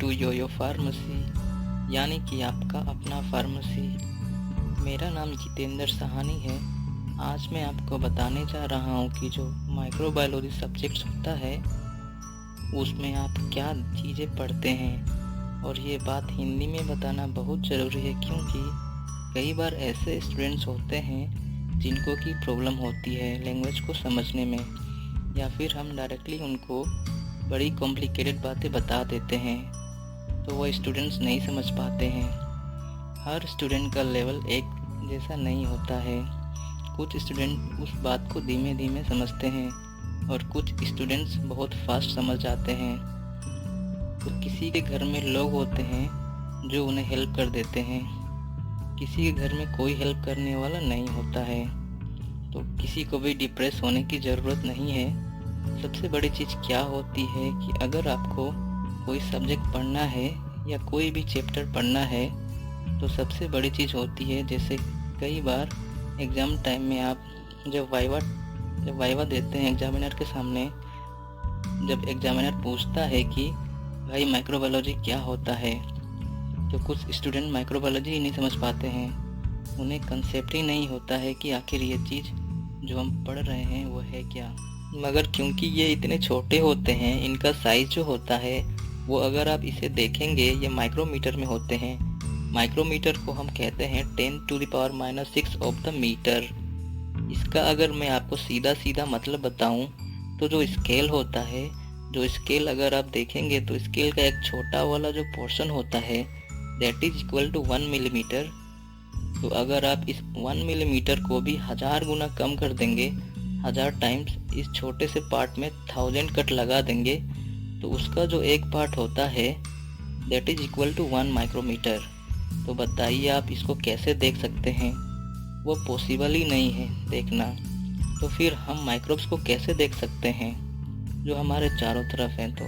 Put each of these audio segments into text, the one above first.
To Yo Yo pharmacy, यानी कि आपका अपना फार्मेसी। मेरा नाम जितेंद्र सहानी है। आज मैं आपको बताने जा रहा हूँ कि जो माइक्रोबायोलॉजी सब्जेक्ट्स होता है उसमें आप क्या चीज़ें पढ़ते हैं, और ये बात हिंदी में बताना बहुत ज़रूरी है क्योंकि कई बार ऐसे स्टूडेंट्स होते हैं जिनको की प्रॉब्लम होती है लैंग्वेज को समझने में, या फिर हम डायरेक्टली उनको बड़ी कॉम्प्लिकेटेड बातें बता देते हैं तो वो स्टूडेंट्स नहीं समझ पाते हैं। हर स्टूडेंट का लेवल एक जैसा नहीं होता है। कुछ स्टूडेंट उस बात को धीमे धीमे समझते हैं और कुछ स्टूडेंट्स बहुत फास्ट समझ जाते हैं। तो किसी के घर में लोग होते हैं जो उन्हें हेल्प कर देते हैं, किसी के घर में कोई हेल्प करने वाला नहीं होता है। तो किसी को भी डिप्रेस होने की ज़रूरत नहीं है। सबसे बड़ी चीज़ क्या होती है कि अगर आपको कोई सब्जेक्ट पढ़ना है या कोई भी चैप्टर पढ़ना है तो सबसे बड़ी चीज़ होती है, जैसे कई बार एग्ज़ाम टाइम में आप जब वाइवा देते हैं एग्जामिनर के सामने, जब एग्जामिनर पूछता है कि भाई माइक्रोबायोलॉजी क्या होता है, तो कुछ स्टूडेंट माइक्रोबायोलॉजी ही नहीं समझ पाते हैं। उन्हें कंसेप्ट ही नहीं होता है कि आखिर ये चीज़ जो हम पढ़ रहे हैं वो है क्या। मगर क्योंकि ये इतने छोटे होते हैं, इनका साइज़ जो होता है वो अगर आप इसे देखेंगे ये माइक्रोमीटर में होते हैं। माइक्रोमीटर को हम कहते हैं 10⁻⁻⁶ ऑफ द मीटर। इसका अगर मैं आपको सीधा सीधा मतलब बताऊं तो जो स्केल होता है, जो स्केल अगर आप देखेंगे तो स्केल का एक छोटा वाला जो पोर्शन होता है that is equal to 1 millimetre. तो अगर आप इस 1 मिलीमीटर को भी 1000 गुना कम कर देंगे, 1000 टाइम्स इस छोटे से पार्ट में 1000 कट लगा देंगे, तो उसका जो एक पार्ट होता है that is equal to 1 micrometre. तो बताइए आप इसको कैसे देख सकते हैं? वो पॉसिबल ही नहीं है देखना। तो फिर हम माइक्रोब्स को कैसे देख सकते हैं जो हमारे चारों तरफ हैं? तो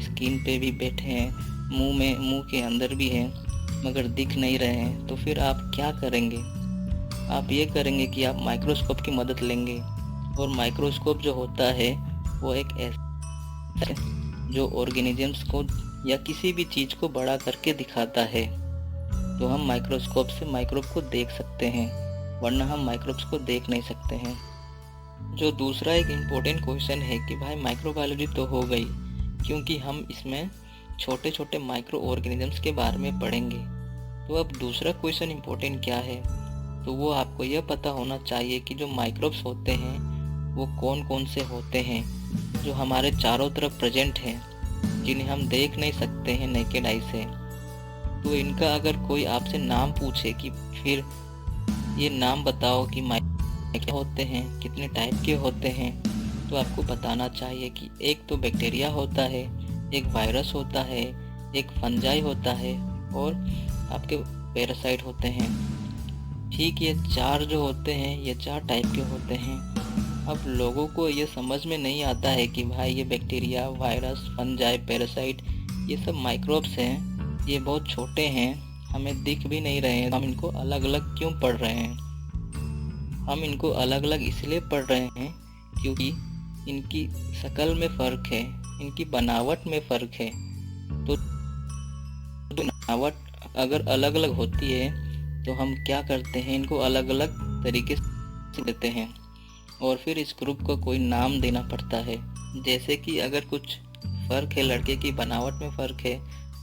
स्किन पे भी बैठे हैं, मुंह के अंदर भी हैं, मगर दिख नहीं रहे हैं। तो फिर आप क्या करेंगे? आप ये करेंगे कि आप माइक्रोस्कोप की मदद लेंगे। और माइक्रोस्कोप जो होता है वो एक ऐसा है जो ऑर्गेनिजम्स को या किसी भी चीज़ को बड़ा करके दिखाता है। तो हम माइक्रोस्कोप से माइक्रोब को देख सकते हैं, वरना हम माइक्रोब्स को देख नहीं सकते हैं। जो दूसरा एक इम्पोर्टेंट क्वेश्चन है कि भाई माइक्रोबायोलॉजी तो हो गई, क्योंकि हम इसमें छोटे छोटे माइक्रो ऑर्गेनिजम्स के बारे में पढ़ेंगे। तो अब दूसरा क्वेश्चन इम्पोर्टेंट क्या है? तो वो आपको यह पता होना चाहिए कि जो माइक्रोब्स होते हैं वो कौन कौन से होते हैं जो हमारे चारों तरफ प्रेजेंट हैं, जिन्हें हम देख नहीं सकते हैं नेकेड आई से। तो इनका अगर कोई आपसे नाम पूछे कि फिर ये नाम बताओ कि क्या होते हैं, कितने टाइप के होते हैं, तो आपको बताना चाहिए कि एक तो बैक्टीरिया होता है, एक वायरस होता है, एक फंजाई होता है और आपके पैरासाइट होते हैं। ठीक, ये चार जो होते हैं ये 4 टाइप के होते हैं। अब लोगों को ये समझ में नहीं आता है कि भाई ये बैक्टीरिया, वायरस, फंजाई, पैरासाइट ये सब माइक्रोब्स हैं, ये बहुत छोटे हैं, हमें दिख भी नहीं रहे हैं, हम इनको अलग अलग क्यों पढ़ रहे हैं? हम इनको अलग अलग इसलिए पढ़ रहे हैं क्योंकि इनकी शक्ल में फ़र्क है, इनकी बनावट में फ़र्क है। तो बनावट अगर अलग अलग होती है तो हम क्या करते हैं, इनको अलग अलग तरीके से देते हैं और फिर इस ग्रुप को कोई नाम देना पड़ता है। जैसे कि अगर कुछ फ़र्क है, लड़के की बनावट में फ़र्क है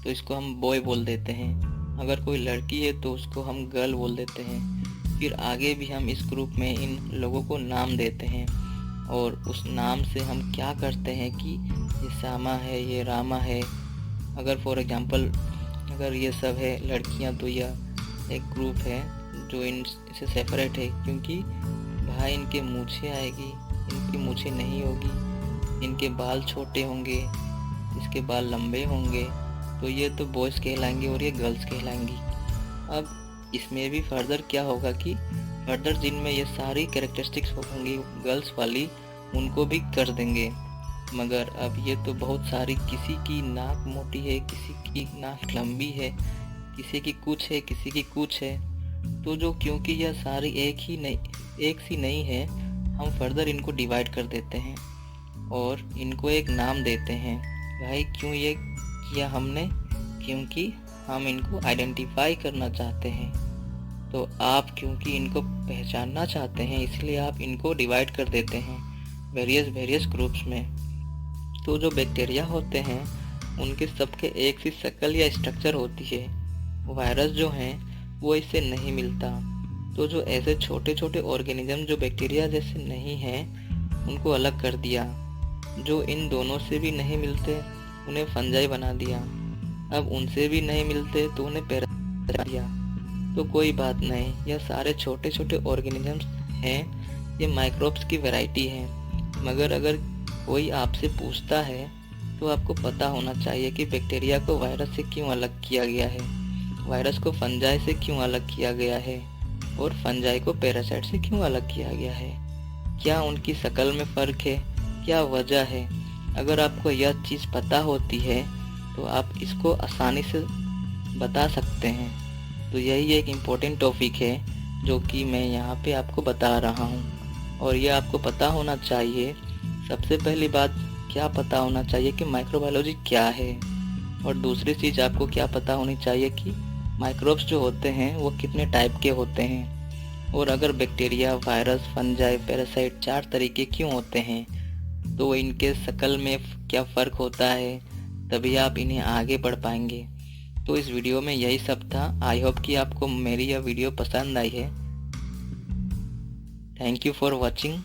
तो इसको हम बॉय बोल देते हैं, अगर कोई लड़की है तो उसको हम गर्ल बोल देते हैं। फिर आगे भी हम इस ग्रुप में इन लोगों को नाम देते हैं और उस नाम से हम क्या करते हैं कि ये श्यामा है, ये रामा है। अगर फॉर एग्जांपल अगर ये सब है लड़कियां तो यह एक ग्रुप है जो इनसे सेपरेट है, क्योंकि भाई इनके मूछें आएगी, इनकी मूछें नहीं होगी, इनके बाल छोटे होंगे, इसके बाल लंबे होंगे, तो ये तो बॉयज़ कहलाएंगे और ये गर्ल्स कहलाएंगी। अब इसमें भी फर्दर क्या होगा कि फर्दर जिनमें ये सारी कैरेक्टरिस्टिक्स होंगी गर्ल्स वाली, उनको भी कर देंगे। मगर अब ये तो बहुत सारी, किसी की नाक मोटी है, किसी की नाक लंबी है, किसी की कुछ है, किसी की कुछ है। तो जो क्योंकि यह सारी एक सी नहीं है, हम फर्दर इनको डिवाइड कर देते हैं और इनको एक नाम देते हैं। भाई क्यों ये किया हमने क्योंकि हम इनको आइडेंटिफाई करना चाहते हैं। तो आप क्योंकि इनको पहचानना चाहते हैं, इसलिए आप इनको डिवाइड कर देते हैं वेरियस ग्रुप्स में। तो जो बैक्टीरिया होते हैं उनके सबके एक सी शक्ल या स्ट्रक्चर होती है। वायरस जो हैं वो इससे नहीं मिलता। तो जो ऐसे छोटे छोटे ऑर्गेनिज्म जो बैक्टीरिया जैसे नहीं हैं उनको अलग कर दिया। जो इन दोनों से भी नहीं मिलते उन्हें फंजाई बना दिया। अब उनसे भी नहीं मिलते तो उन्हें पैरासाइट बना दिया। तो कोई बात नहीं, यह सारे छोटे छोटे ऑर्गेनिजम्स हैं, ये माइक्रोब्स की वैरायटी है। मगर अगर कोई आपसे पूछता है तो आपको पता होना चाहिए कि बैक्टीरिया को वायरस से क्यों अलग किया गया है, वायरस को फंजाई से क्यों अलग किया गया है और फंजाई को पैरासाइट से क्यों अलग किया गया है। क्या उनकी शक्ल में फ़र्क है, क्या वजह है। अगर आपको यह चीज़ पता होती है तो आप इसको आसानी से बता सकते हैं। तो यही एक इम्पोर्टेंट टॉपिक है जो कि मैं यहाँ पे आपको बता रहा हूँ, और यह आपको पता होना चाहिए। सबसे पहली बात क्या पता होना चाहिए कि माइक्रोबायोलॉजी क्या है, और दूसरी चीज़ आपको क्या पता होनी चाहिए कि माइक्रोब्स जो होते हैं वो कितने टाइप के होते हैं, और अगर बैक्टीरिया, वायरस, फंजाई, पैरासाइट 4 तरीके क्यों होते हैं, तो इनके शक्ल में क्या फ़र्क होता है, तभी आप इन्हें आगे बढ़ पाएंगे। तो इस वीडियो में यही सब था। आई होप कि आपको मेरी यह वीडियो पसंद आई है। Thank you for watching.